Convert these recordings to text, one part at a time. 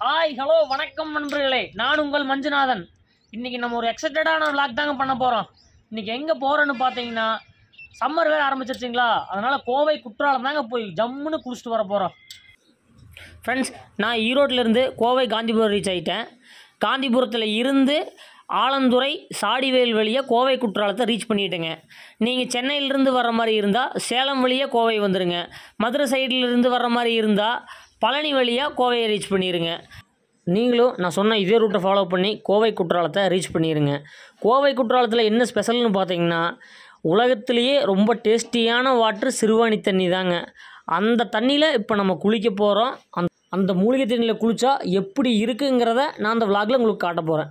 Hi hello வணக்கம் நண்பர்களே, நான் உங்கள் மஞ்சுநாதன். இன்றைக்கி நம்ம ஒரு எக்ஸைட்டடான விளாக் தாங்க பண்ண போகிறோம். இன்றைக்கி எங்கே போகிறோன்னு பார்த்தீங்கன்னா, சம்மர் வேறு ஆரம்பிச்சிருச்சிங்களா, அதனால் கோவை குற்றாலம் தாங்க போய் ஜம்முன்னு குளிச்சுட்டு வர போகிறோம். ஃப்ரெண்ட்ஸ், நான் ஈரோட்டிலேருந்து கோவை காந்திபுரம் ரீச் ஆகிட்டேன். காந்திபுரத்தில் இருந்து ஆலந்துறை சாடிவேல் வழியாக கோவை குற்றாலத்தை ரீச் பண்ணிவிட்டேங்க. நீங்கள் சென்னையிலேருந்து வர்ற மாதிரி இருந்தால் சேலம் வழியாக கோவை வந்துடுங்க. மதுரை சைடிலிருந்து வர்ற மாதிரி இருந்தால் பழனி வழியாக கோவையை ரீச் பண்ணிடுங்க. நீங்களும் நான் சொன்ன இதே ரூட்டை ஃபாலோ பண்ணி கோவை குற்றாலத்தை ரீச் பண்ணிடுங்க. கோவை குற்றாலத்தில் என்ன ஸ்பெஷல்னு பார்த்தீங்கன்னா, உலகத்திலேயே ரொம்ப டேஸ்டியான வாட்ரு சிறுவாணி தண்ணி தாங்க. அந்த தண்ணியில் இப்போ நம்ம குளிக்க போகிறோம். அந்த மூலிகை தண்ணியில் குளித்தா எப்படி இருக்குங்கிறத நான் அந்த விளாகில் உங்களுக்கு காட்ட போகிறேன்.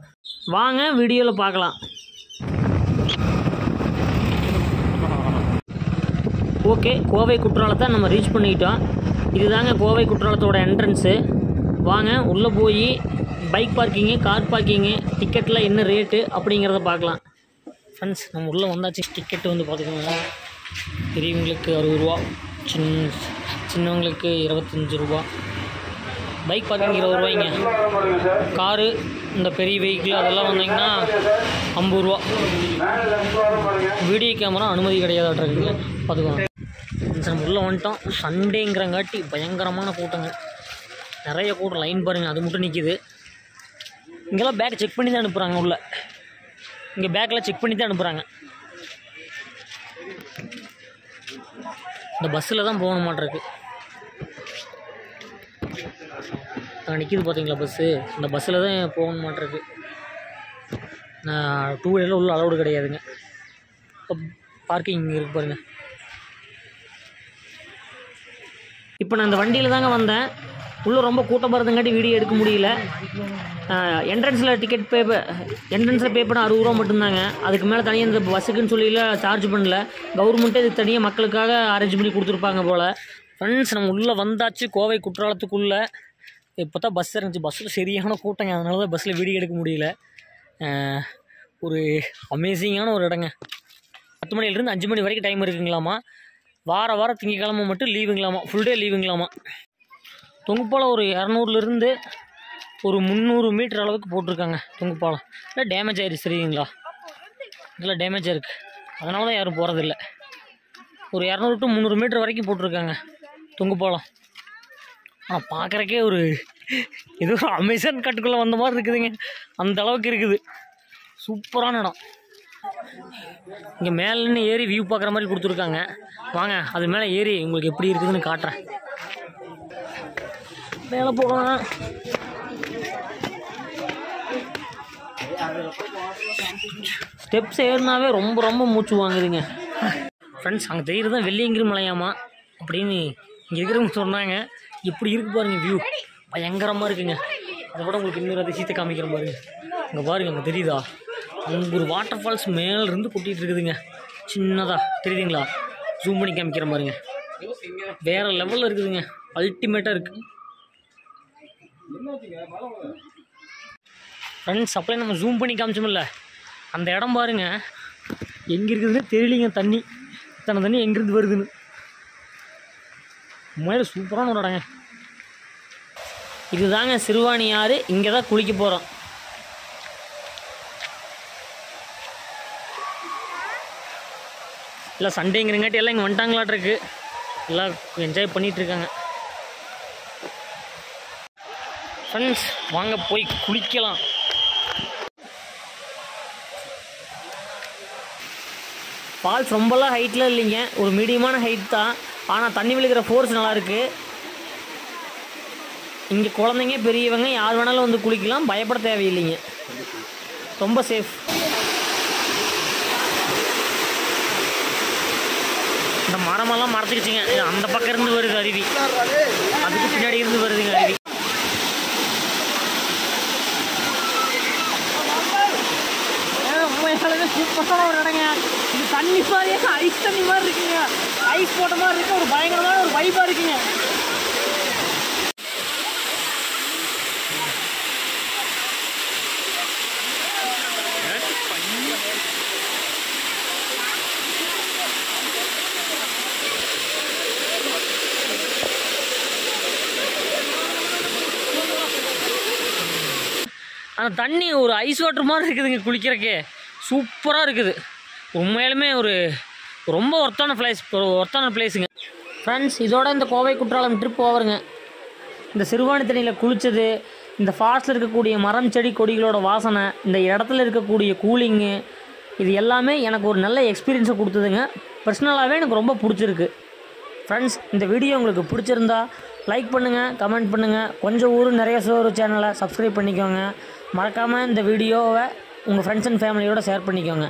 வாங்க வீடியோவில் பார்க்கலாம். ஓகே, கோவை குற்றாலத்தை நம்ம ரீச் பண்ணிக்கிட்டோம். இதுதாங்க கோவை குற்றாலத்தோட என்ட்ரன்ஸு. வாங்க உள்ளே போய் பைக் பார்க்கிங்கு, கார் பார்க்கிங்கு, டிக்கெட்டில் என்ன ரேட்டு அப்படிங்கிறத பார்க்கலாம். ஃப்ரெண்ட்ஸ், நம்ம உள்ளே வந்தாச்சு. டிக்கெட்டு வந்து பார்த்துக்கோங்க, பெரியவங்களுக்கு 60 ரூபா, சின்னவங்களுக்கு 25 ரூபா. பைக் பார்க்கிங் 20 ரூபாய்ங்க. காரு, இந்த பெரிய வெஹிக்கிள் அதெல்லாம் வந்தீங்கன்னா 50 ரூபா. வீடியோ கேமரா அனுமதி கிடையாதாட்டுருக்குங்க, பார்த்துக்கோங்க. நம்ம உள்ளே வந்துட்டோம். சண்டேங்கிறங்காட்டி பயங்கரமான கூட்டங்க, நிறைய கூட்டம். லைன் பாருங்கள், அது மட்டும் நிற்கிது. இங்கெல்லாம் பேக் செக் பண்ணி தான் அனுப்புகிறாங்க. உள்ளே இங்கே பேக்கெலாம் செக் பண்ணி தான் அனுப்புகிறாங்க. இந்த பஸ்ஸில் தான் போகணும் மாட்டிருக்கு. நிற்கிது பார்த்தீங்களா பஸ்ஸு, இந்த பஸ்ஸில் தான் போகணும் மாட்டிருக்கு. நான் 2 வீலரில் உள்ள அலௌடு கிடையாதுங்க. இப்போ பார்க்கிங் இங்கே இருக்கு பாருங்கள். இப்போ நான் இந்த வண்டியில் தாங்க வந்தேன். உள்ளே ரொம்ப கூட்டம் போகிறதுங்காட்டி வீடியோ எடுக்க முடியல. என்ட்ரன்ஸில் டிக்கெட் என்ட்ரன்ஸில் பே பண்ண 60 ரூபா மட்டும்தாங்க. அதுக்கு மேலே தனியாக இந்த பஸ்ஸுக்குன்னு சொல்லியில் சார்ஜ் பண்ணல. கவர்மெண்ட்டே இது தனியாக மக்களுக்காக அரேஞ்ச் பண்ணி கொடுத்துருப்பாங்க போல். ஃப்ரெண்ட்ஸ், நம்ம உள்ளே வந்தாச்சு கோவை குற்றாலத்துக்குள்ளே. இப்போ தான் பஸ் இருந்துச்சு. பஸ்ஸில் சரியான கூட்டங்க, அதனால தான் பஸ்ஸில் வீடியோ எடுக்க முடியல. ஒரு அமேசிங்கான ஒரு இடங்க. 10 மணிலேருந்து 5 மணி வரைக்கும் டைம் இருக்குங்களாமா. வாரம் திங்கக்கிழமை மட்டும் லீவுங்களாமா, ஃபுல் டே லீவுங்களாமா. தொங்குப்பாலம் ஒரு 200லேருந்து ஒரு 300 மீட்டர் அளவுக்கு போட்டிருக்காங்க. தொங்குப்பாலம் இல்லை டேமேஜ் ஆகிடுச்சு, சரிங்களா? இதெல்லாம் டேமேஜாக இருக்குது, அதனால தான் யாரும் போகிறதில்ல. ஒரு 200 to 300 மீட்டர் வரைக்கும் போட்டிருக்காங்க தொங்குப்பாலம். ஆனால் பார்க்குறக்கே ஒரு ஏதோ ஒரு அமேசான் காட்டுக்குள்ளே வந்த மாதிரி இருக்குதுங்க, அந்த அளவுக்கு இருக்குது. சூப்பரான இடம். இங்கே மேலேன்னு ஏறி வியூ பார்க்குற மாதிரி கொடுத்துருக்காங்க. வாங்க அது மேலே ஏறி உங்களுக்கு எப்படி இருக்குதுன்னு காட்டுறேன். மேலே போகலாம். ஸ்டெப்ஸ் ஏறினாவே ரொம்ப ரொம்ப மூச்சு வாங்குதுங்க. ஃப்ரெண்ட்ஸ், அங்கே தெரியுறது தான் வெள்ளியங்கிரி மலையாமா அப்படின்னு இங்கே இருக்கிறவங்க சொன்னாங்க. எப்படி இருக்குது பாருங்கள், வியூ பயங்கரமாக இருக்குங்க. அதை விட உங்களுக்கு இன்னொரு அதிசயத்தை காமிக்கிற பாருங்க. அங்கே பாருங்கள், அங்கே தெரியுதா? அங்கே ஒரு வாட்டர் ஃபால்ஸ் மேலேருந்து கொட்டிகிட்டு இருக்குதுங்க, சின்னதாக தெரியுதுங்களா? ஜூம் பண்ணி காமிக்கிற பாருங்க. வேறு லெவலில் இருக்குதுங்க, அல்டிமேட்டாக இருக்குது. ஃப்ரெண்ட்ஸ், அப்படியே நம்ம ஜூம் பண்ணி காமிச்சோம்ல, அந்த இடம் பாருங்கள் எங்கே இருக்குதுன்னு தெரியலிங்க. தண்ணி, இத்தனை தண்ணி எங்கேருந்து வருதுன்னு. உண்மையில சூப்பரான ஒரு இடங்க. இதுதாங்க சிறுவாணி ஆறு. இங்கே தான் குளிக்க போகிறோம். இல்லை சண்டேங்கிறங்காட்டி எல்லாம் இங்கே வந்துட்டாங்களாட்ருக்கு. எல்லாம் என்ஜாய் பண்ணிகிட்ருக்காங்க. ஃப்ரெண்ட்ஸ், வாங்க போய் குளிக்கலாம். ஃபால்ஸ் ரொம்பலாம் ஹைட்டில் இல்லைங்க, ஒரு மீடியமான ஹைட் தான். ஆனால் தண்ணி விழுகிற ஃபோர்ஸ் நல்லாயிருக்கு. இங்கே குழந்தைங்க பெரியவங்க யார் வேணாலும் வந்து குளிக்கலாம், பயப்பட தேவையில்லைங்க, ரொம்ப சேஃப். இந்த மரமெல்லாம் மறைச்சிக்கிச்சிங்க. அந்த பக்கம் இருந்து வருது அருவி, அதுக்கு பின்னாடி இருந்து வருதுங்க அருவி. சூப்பரான ஒரு இடங்க. இது தண்ணி மாதிரியே ஐஸ் தண்ணி மாதிரி இருக்குங்க, ஐஸ் போட்ட மாதிரி இருக்கு. ஒரு பயங்கரமான ஒரு வைப்பாக இருக்குங்க. அந்த தண்ணி ஒரு ஐஸ் வாட்டர் மாதிரி இருக்குதுங்க, குளிக்கிறக்கே சூப்பராக இருக்குது. உண்மையிலுமே ஒரு ரொம்ப ஒர்த்தான பிளேஸுங்க ஃப்ரெண்ட்ஸ். இதோட இந்த கோவை குற்றாலம் ட்ரிப் ஓவருங்க. இந்த சிறுவாணி தண்ணியில் குளித்தது, இந்த ஃபால்ஸில் இருக்கக்கூடிய மரம் செடி கொடிகளோட வாசனை, இந்த இடத்துல இருக்கக்கூடிய கூலிங்கு, இது எல்லாமே எனக்கு ஒரு நல்ல எக்ஸ்பீரியன்ஸை கொடுத்ததுங்க. பர்சனலாகவே எனக்கு ரொம்ப பிடிச்சிருக்கு ஃப்ரெண்ட்ஸ். இந்த வீடியோ உங்களுக்கு பிடிச்சிருந்தா லைக் பண்ணுங்கள், கமெண்ட் பண்ணுங்கள். கொஞ்சம் ஊர் நிறைய சோறு சேனலை சப்ஸ்கிரைப் பண்ணிக்கோங்க. மறக்காமல் இந்த வீடியோவை உங்கள் ஃப்ரெண்ட்ஸ் அண்ட் ஃபேமிலியோடு ஷேர் பண்ணிக்கோங்க.